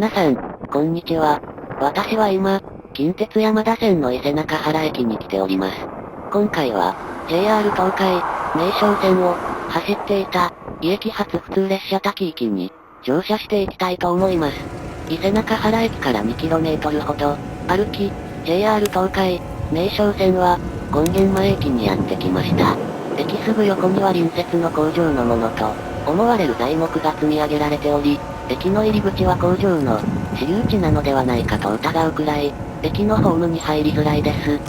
皆さん、こんにちは。私は今、近鉄山田線の伊勢中原駅に来ております。今回は、JR 東海、名松線を、走っていた、伊駅発普通列車滝行きに、乗車していきたいと思います。伊勢中原駅から 2km ほど、歩き、JR 東海、名松線は、権現前駅にやってきました。駅すぐ横には隣接の工場のものと、思われる材木が積み上げられており、駅の入り口は工場の、私有地なのではないかと疑うくらい、駅のホームに入りづらいです。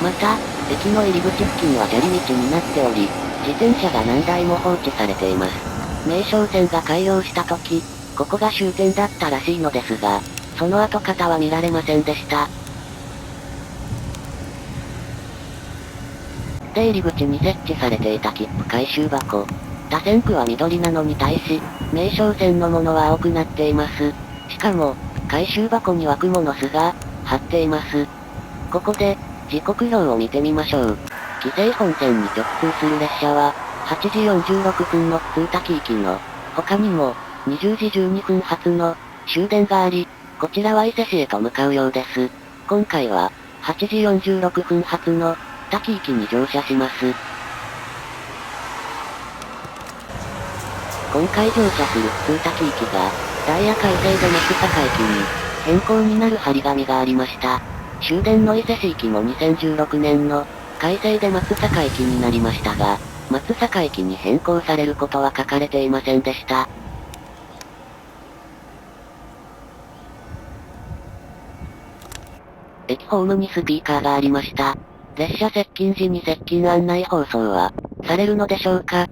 また、駅の入り口付近は砂利道になっており、自転車が何台も放置されています。名松線が開業した時、ここが終点だったらしいのですが、その跡形は見られませんでした。出入り口に設置されていた切符回収箱。他線区は緑なのに対し、名松線のものは青くなっています。しかも、回収箱には蜘蛛の巣が、張っています。ここで、時刻表を見てみましょう。紀勢本線に直通する列車は、8時46分の普通滝行きの、他にも、20時12分発の、終電があり、こちらは伊勢市へと向かうようです。今回は、8時46分発の、滝行きに乗車します。今回乗車する普通滝行きが、ダイヤ改正で松阪駅に、変更になる張り紙がありました。終電の伊勢市行きも2016年の、改正で松阪駅になりましたが、松阪駅に変更されることは書かれていませんでした。駅ホームにスピーカーがありました。列車接近時に接近案内放送は、されるのでしょうか？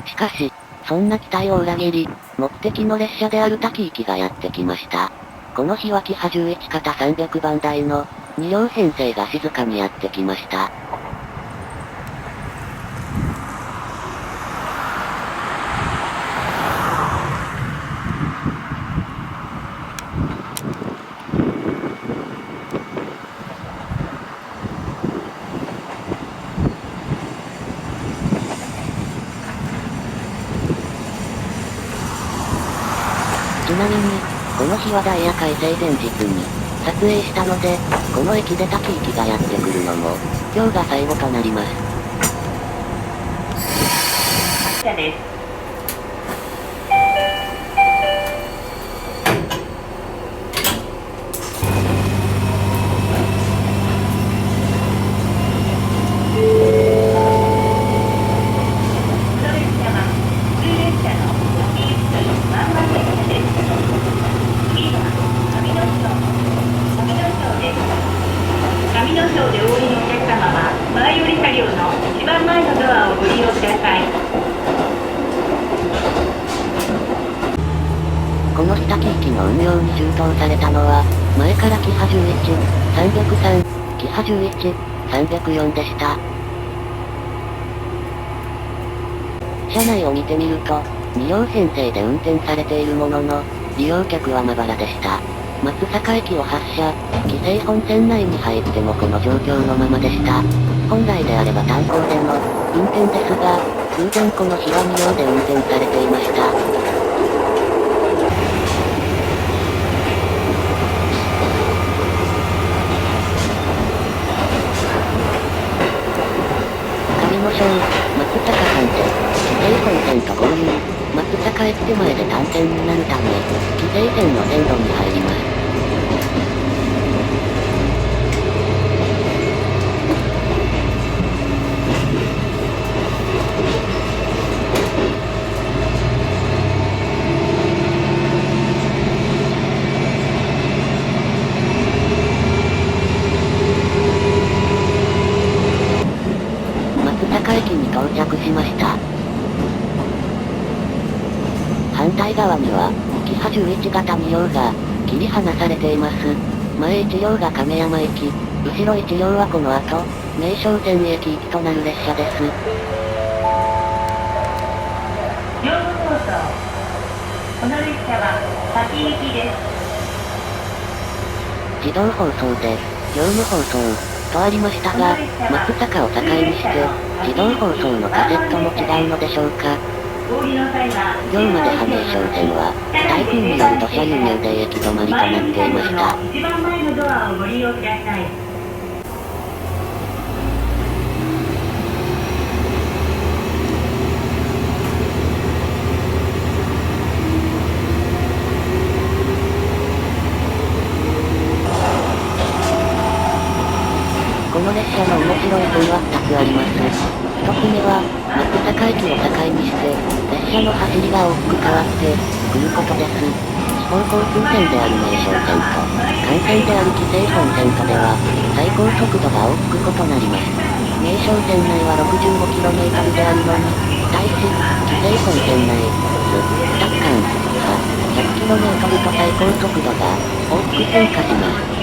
しかし、そんな期待を裏切り、目的の列車である滝行きがやってきました。この日はキハ11型300番台の、2両編成が静かにやってきました。ちなみに、この日はダイヤ改正前日に、撮影したので、この駅で滝行きがやってくるのも、今日が最後となります。発車です。この日滝行きの運用に充当されたのは、前からキハ11、303、キハ11、304でした。車内を見てみると、2両編成で運転されているものの、利用客はまばらでした。松阪駅を発車、紀勢本線内に入ってもこの状況のままでした。本来であれば炭鉱での運転ですが、偶然この日は2両で運転されていました。松阪間で、紀勢本線と合流、松阪駅手前で単線になるため、紀勢線の線路に入ります。駅に到着しました。反対側には、キハ11型2両が、切り離されています。前1両が亀山駅、後ろ1両はこの後、名松線駅行きとなる列車です。業務放送。この列車は、先行きです。自動放送で、業務放送。とありましたが、松阪を境にして、自動放送のカセットも違うのでしょうか。今日まで羽名商線は、台風による土砂輸入で駅止まりとなっていました。一番前のドアをご利用ください。この列車の面白い点は2つあります。1つ目は、松阪駅を境にして、列車の走りが大きく変わってくることです。地方交通線である名松線と、幹線である紀勢本線とでは、最高速度が大きく異なります。名松線内は 65km であるのに、対し、紀勢本線内、各間は 100km と最高速度が大きく変化します。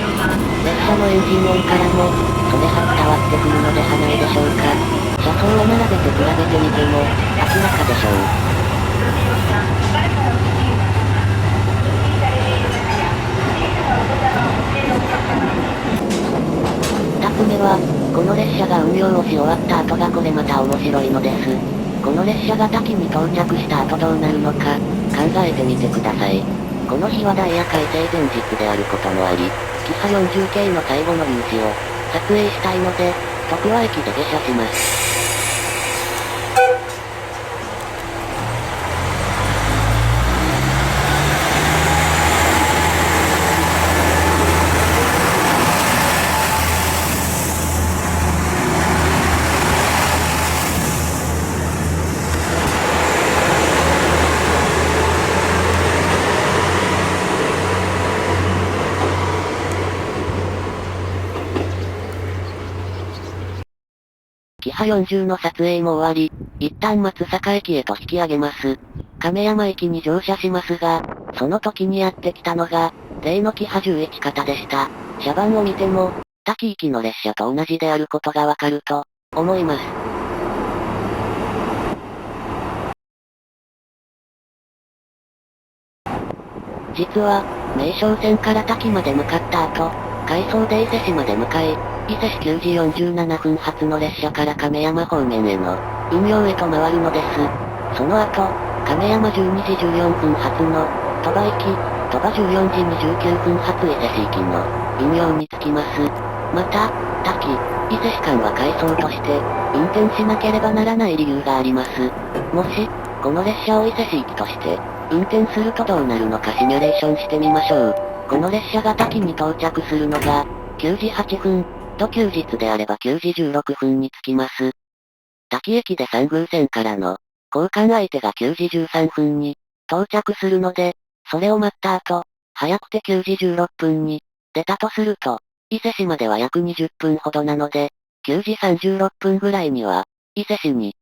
列車のエンジン音からも、それは伝わってくるのではないでしょうか。車窓を並べて比べてみても、明らかでしょう。2つ目は、この列車が運用をし終わった後がこれまた面白いのです。この列車が滝に到着した後どうなるのか、考えてみてください。この日はダイヤ改正前日であることもあり、キハ40系の最後の入試を撮影したいので、常盤駅で下車します。キハ40の撮影も終わり、一旦松阪駅へと引き上げます。亀山駅に乗車しますが、その時にやってきたのが、例のキハ11型でした。車番を見ても、滝行きの列車と同じであることがわかると、思います。実は、名松線から滝まで向かった後、回送で伊勢市まで向かい、伊勢市9時47分発の列車から亀山方面への運用へと回るのです。その後、亀山12時14分発の鳥羽行き、鳥羽14時29分発伊勢市行きの運用につきます。また、滝、伊勢市間は回送として運転しなければならない理由があります。もし、この列車を伊勢市行きとして運転するとどうなるのかシミュレーションしてみましょう。この列車が滝に到着するのが9時8分、と休日であれば9時16分に着きます。滝駅で三宮線からの交換相手が9時13分に到着するので、それを待った後、早くて9時16分に出たとすると、伊勢市までは約20分ほどなので、9時36分ぐらいには、伊勢市に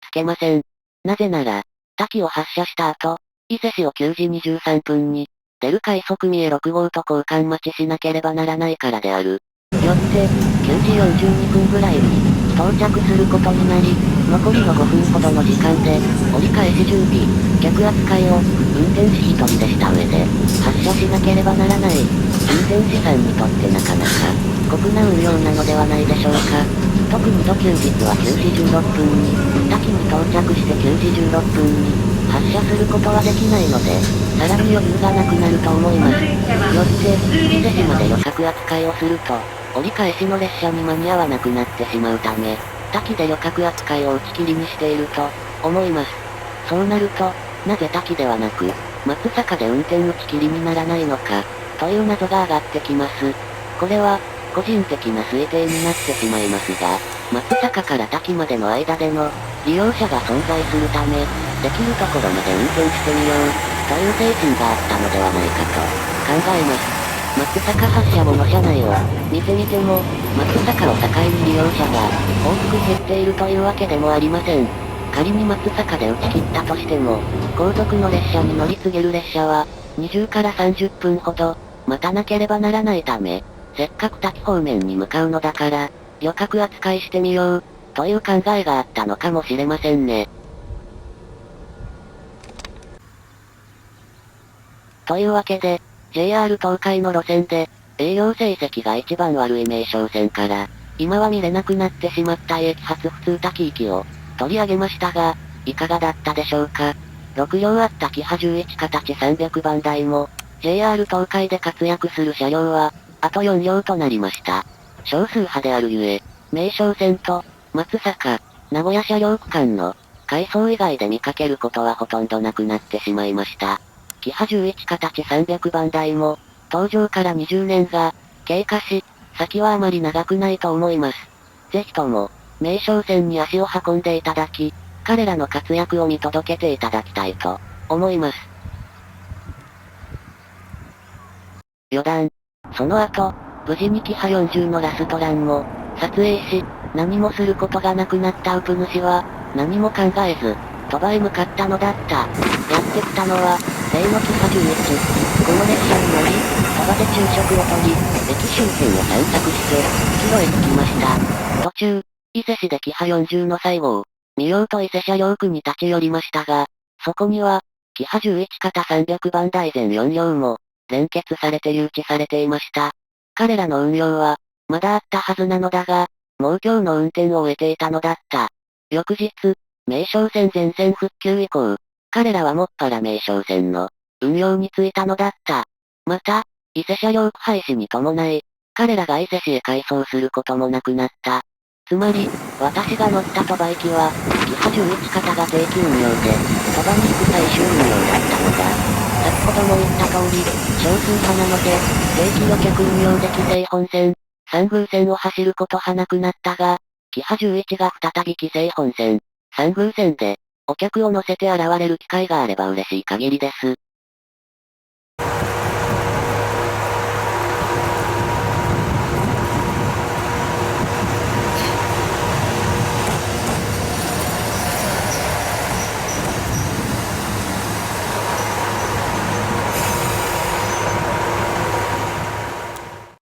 着けません。なぜなら、滝を発車した後、伊勢市を9時23分に、出る快速三重6号と交換待ちしなければならないからである。よって、9時42分ぐらいに、到着することになり、残りの5分ほどの時間で、折り返し準備、客扱いを、運転士一人でした上で、発車しなければならない、運転士さんにとってなかなか、酷な運用なのではないでしょうか。特に土休日は9時16分に、滝に到着して9時16分に、発車することはできないので、さらに余裕がなくなると思います。よって、伊勢市まで旅客扱いをすると、折り返しの列車に間に合わなくなってしまうため、滝で旅客扱いを打ち切りにしていると、思います。そうなると、なぜ滝ではなく、松阪で運転打ち切りにならないのか、という謎が上がってきます。これは、個人的な推定になってしまいますが、松阪から滝までの間での、利用者が存在するため、できるところまで運転してみよう、という精神があったのではないかと、考えます。松阪発車後の車内を見てみても、松阪を境に利用者が大きく減っているというわけでもありません。仮に松阪で打ち切ったとしても、後続の列車に乗り継げる列車は、20から30分ほど待たなければならないため、せっかく滝方面に向かうのだから、旅客扱いしてみよう、という考えがあったのかもしれませんね。というわけで、JR 東海の路線で、営業成績が一番悪い名松線から、今は見れなくなってしまった駅発普通滝行きを取り上げましたが、いかがだったでしょうか。6両あったキハ11形300番台も、JR 東海で活躍する車両は、あと4両となりました。少数派であるゆえ、名松線と、松阪、名古屋車両区間の、回送以外で見かけることはほとんどなくなってしまいました。キハ11形300番台も、登場から20年が、経過し、先はあまり長くないと思います。ぜひとも、名松線に足を運んでいただき、彼らの活躍を見届けていただきたいと、思います。余談。その後、無事にキハ40のラストランも、撮影し、何もすることがなくなったウプ主は、何も考えず、鳥羽へ向かったのだった。やってきたのは、例のキハ11。この列車に乗り、鳥羽で昼食をとり、駅周辺を散策して、帰路へ着きました。途中、伊勢市でキハ40の最後を、見ようと伊勢車両区に立ち寄りましたが、そこには、キハ11形300番台全4両も、連結されて誘致されていました。彼らの運用は、まだあったはずなのだが、もう今日の運転を終えていたのだった。翌日、名松線全線復旧以降、彼らはもっぱら名松線の運用に就いたのだった。また、伊勢車両区廃止に伴い、彼らが伊勢市へ改装することもなくなった。つまり、私が乗った鳥羽行きは、キハ11形が定期運用で、鳥羽に行く最終運用だったのだ。先ほども言った通り、少数派なので、定期旅客運用で紀勢本線、三宮線を走ることはなくなったが、キハ11が再び紀勢本線、三宮線で、お客を乗せて現れる機会があれば嬉しい限りです。